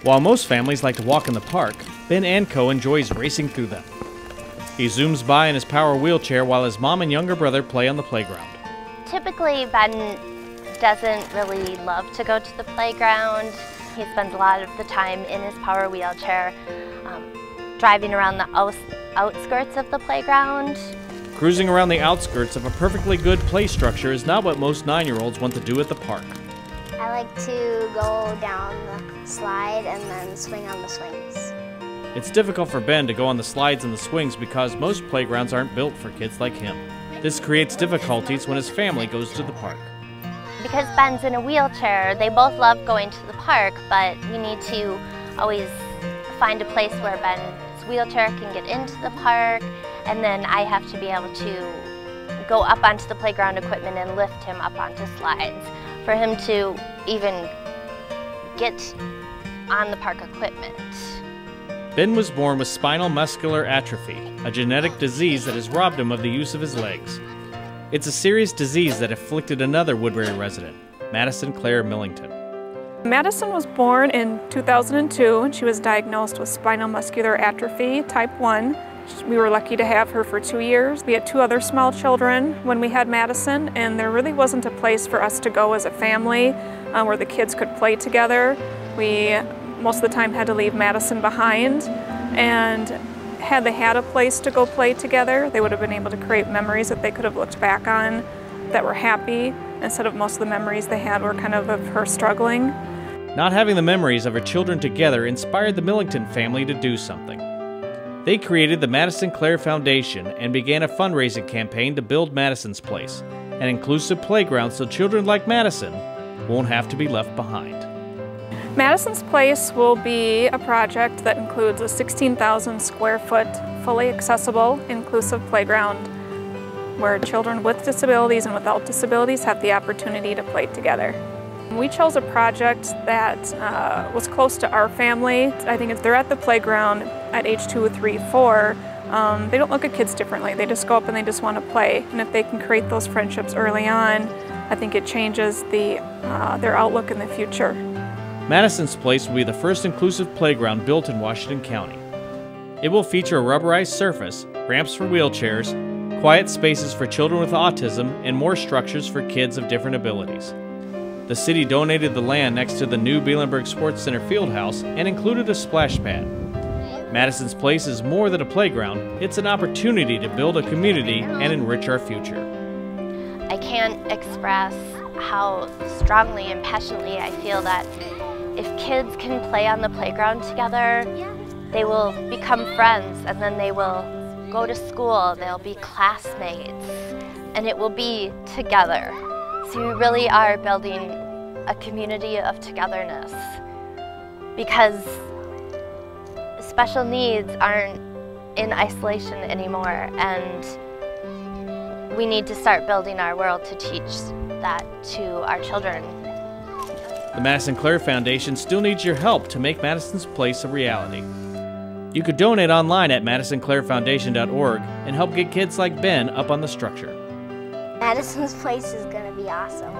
While most families like to walk in the park, Ben Anco enjoys racing through them. He zooms by in his power wheelchair while his mom and younger brother play on the playground. Typically, Ben doesn't really love to go to the playground. He spends a lot of the time in his power wheelchair, driving around the outskirts of the playground. Cruising around the outskirts of a perfectly good play structure is not what most 9-year-olds want to do at the park. I like to go down the slide and then swing on the swings. It's difficult for Ben to go on the slides and the swings because most playgrounds aren't built for kids like him. This creates difficulties when his family goes to the park. Because Ben's in a wheelchair, they both love going to the park, but we need to always find a place where Ben's wheelchair can get into the park, and then I have to be able to go up onto the playground equipment and lift him up onto slides for him to even get on the park equipment. Ben was born with spinal muscular atrophy, a genetic disease that has robbed him of the use of his legs. It's a serious disease that afflicted another Woodbury resident, Madison Claire Millington. Madison was born in 2002 and she was diagnosed with spinal muscular atrophy type 1. We were lucky to have her for 2 years. We had 2 other small children when we had Madison, and there really wasn't a place for us to go as a family where the kids could play together. We most of the time had to leave Madison behind, and had they had a place to go play together, they would have been able to create memories that they could have looked back on that were happy, instead of most of the memories they had were kind of her struggling. Not having the memories of her children together inspired the Millington family to do something. They created the Madison Claire Foundation and began a fundraising campaign to build Madison's Place, an inclusive playground so children like Madison won't have to be left behind. Madison's Place will be a project that includes a 16,000 square foot, fully accessible, inclusive playground where children with disabilities and without disabilities have the opportunity to play together. We chose a project that was close to our family. I think if they're at the playground at age 2, 3, 4, they don't look at kids differently. They just go up and they just want to play. And if they can create those friendships early on, I think it changes their outlook in the future. Madison's Place will be the first inclusive playground built in Washington County. It will feature a rubberized surface, ramps for wheelchairs, quiet spaces for children with autism, and more structures for kids of different abilities. The city donated the land next to the new Bielenberg Sports Center fieldhouse and included a splash pad. Madison's Place is more than a playground, it's an opportunity to build a community and enrich our future. I can't express how strongly and passionately I feel that if kids can play on the playground together, they will become friends, and then they will go to school, they'll be classmates, and it will be together. So we really are building a community of togetherness, because special needs aren't in isolation anymore, and we need to start building our world to teach that to our children. The Madison Claire Foundation still needs your help to make Madison's Place a reality. You could donate online at MadisonClaireFoundation.org and help get kids like Ben up on the structure. Madison's Place is going to be awesome.